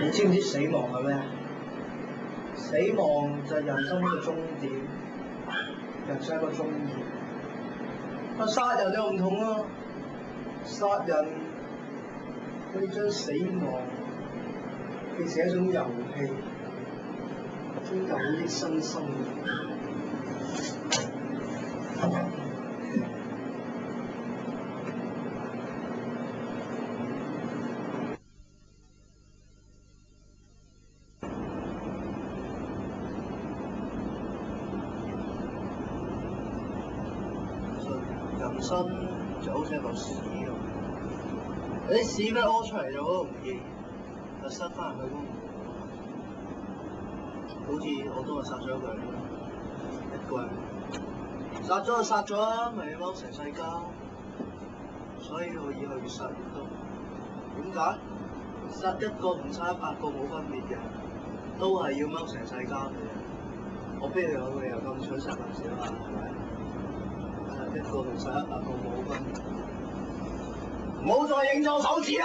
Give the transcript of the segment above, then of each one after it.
你知唔知死亡係咩？死亡就係人生嘅終點，人生一個終點。但殺人又唔同啊！殺人可以將死亡變成一種遊戲，一種有益身心嘅。人生就好似一嚿屎咁，有啲屎咩屙出嚟就好容易，就塞翻入去好似我今日殺咗一個人，一個人殺咗就殺咗啦，咪踎成世交，所以我以後越殺越多。點解？殺一個同殺100個冇分別嘅，都係要踎成世交嘅。我邊度有個又咁蠢殺咁少啊？係咪？一個同殺100個冇分別，唔好再認錯手指啦！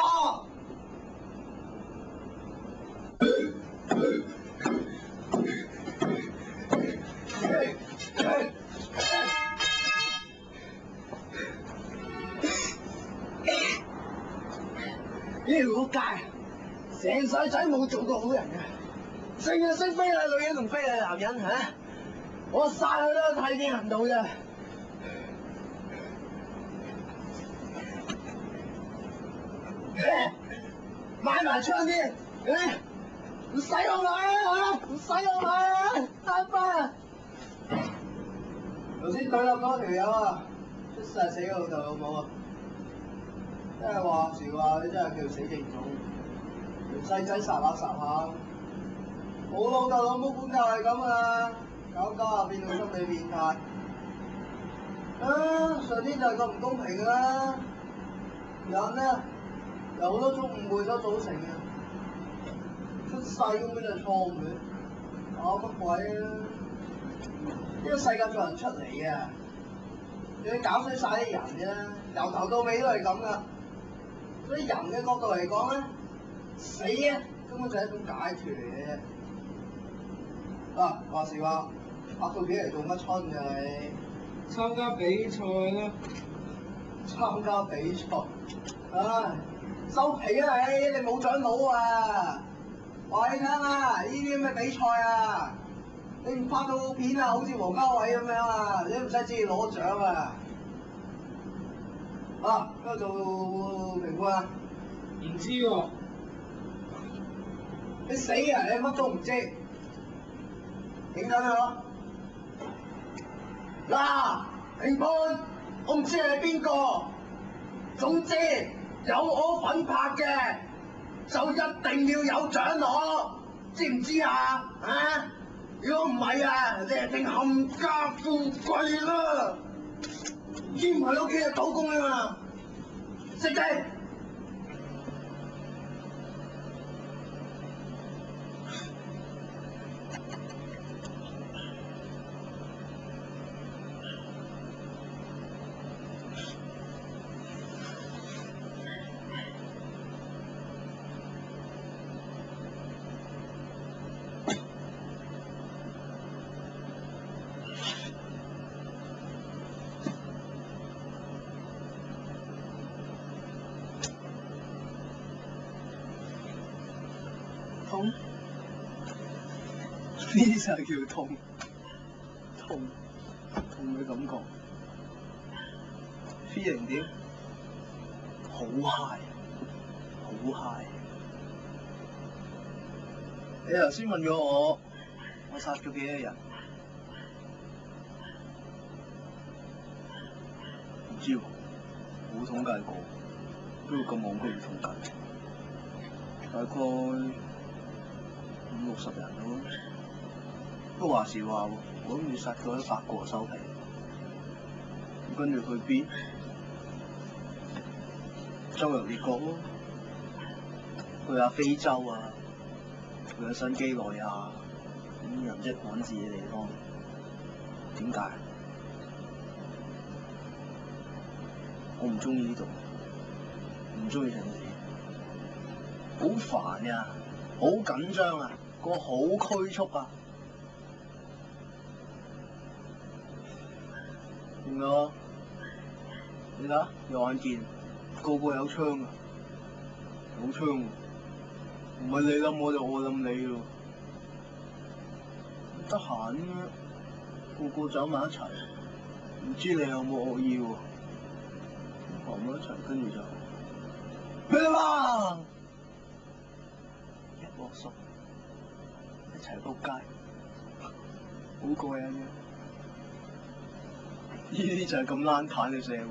呢條仆街，成世仔冇做過好人嘅，淨係識非禮女人同非禮男人嚇！我殺佢都睇見行道啫。買埋槍啲，唔使我買啊！唔使我買啊！啱翻！頭先對落嗰條友啊，出晒死我老豆老母啊！真係話時話，你真係叫死正種，條細仔殺下殺下，我老豆老母本就係咁啊，搞搞下變到心理變態。上天就係咁唔公平㗎啦，人咧由好多種誤會所組成嘅，出世根本就係錯誤嘅，搞乜鬼啊！呢個世界做人出嚟嘅，你搞衰晒啲人啫，由頭到尾都係咁噶。所以人嘅角度嚟講咧，死咧根本就係一種解脫嚟嘅啫。啊，話時話，拍套片嚟做乜春㗎你？參加比賽啦！參加比賽，唉，收皮啊你冇獎攞啊！話你聽啊，呢啲咁嘅比賽啊，你唔拍到片啊，好似王家衛咁樣啊，你都唔使旨意攞獎啊！啊，邊度做評判啊？唔知喎。你死啊！你乜都唔知，影緊佢咯。嗱，評判，我唔知你係邊個，總之有我份拍嘅，就一定要有獎攞，知唔知啊？啊！如果唔係啊，你一定冚家富貴啦！兼喺屋企係土工啊嘛，識唔識？痛？呢啲就係叫痛，痛嘅感覺。feeling 點？好 high，好 high。你頭先問咗我殺咗幾多人？唔知喎，冇統計過，邊個咁戇居要統計？大概50-60人咯。不過話時話喎，我諗住殺咗100個收皮，跟住去邊？周遊列國咯，去下非洲啊，去下新幾內亞，咁人跡罕至嘅地方。點解？我唔中意呢度，唔中意城市，好煩呀！好緊張啊，個好拘束啊。仲有，你睇有眼見，個個有槍啊，有槍喎，唔係你冧我就我冧你喎。得閒啊，個個走埋一齊，唔知你有冇惡意喎？行埋一齊，跟住就咩啦？一鑊熟，一齊仆街，好過癮嘅。呢啲就係咁爛攤嘅社會，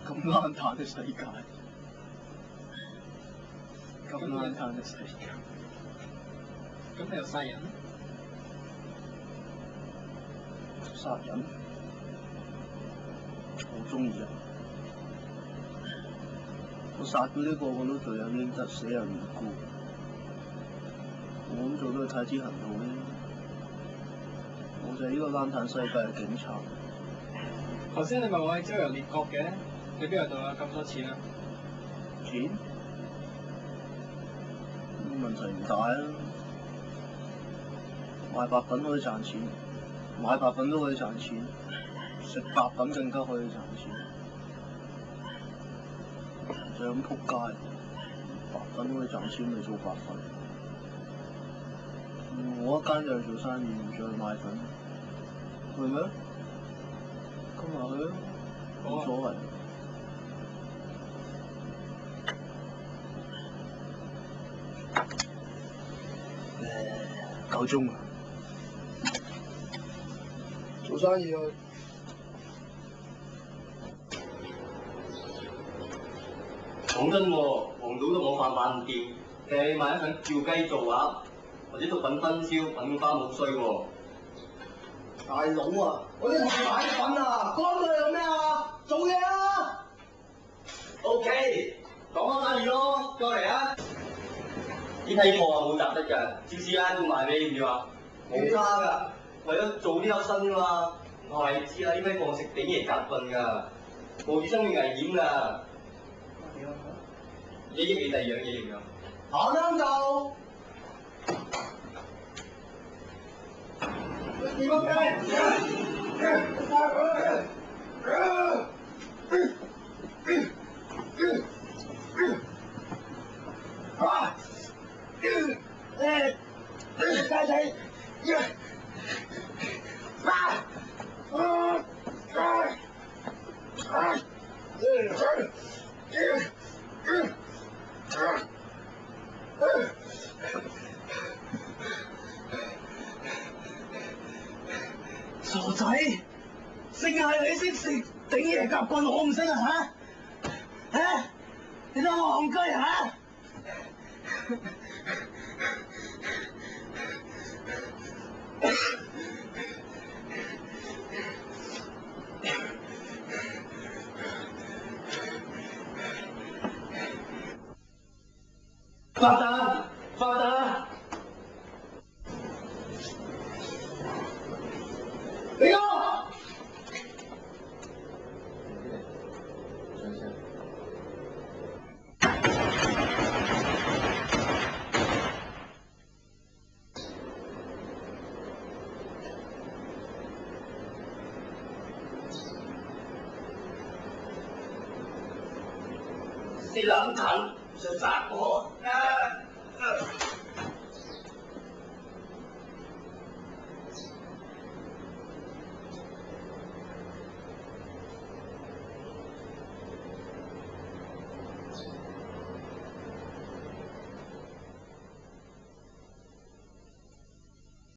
咁爛攤嘅世界，咁爛攤嘅世界。咁你又殺人？殺人？我中意啊！我殺嗰啲個個都罪有應得，死有餘辜。我咁做都係太子行動啫。我就係呢個爛攤世界嘅警察。頭先你咪話你周遊列國嘅，你邊度度有咁多錢啊？錢？問題唔大啊！賣白粉可以賺錢，買白粉都可以賺錢，食白粉更加可以賺錢。就咁仆街，白粉都可以賺錢，咪做白粉。我一間就係做生意，唔再賣粉。去咩？今日去啊，冇所謂。夠鐘啊！做生意啊！講真喎，黃賭都冇飯飯唔掂，掟你賣一份叫雞做鴨，或者毒品分銷，品花冇衰喎。大佬啊，我啲唔係買粉啊，乾佢做咩啊？做嘢啊 OK，講翻生意咯，過嚟啊！呢批貨啊冇雜質㗎，超市啦都賣咩要啊？冇差㗎，為咗做啲有新㗎嘛。我係知啦，呢批貨食頂嘢夾棍㗎，冒住生命危險㗎。你益你第二樣嘢要唔要？啱啱就。你個傻仔，淨係你識食頂嘢夾棍，我唔識啊嚇！嚇，你當我戇居嚇？發達，發達！你個啲冷淡想殺我！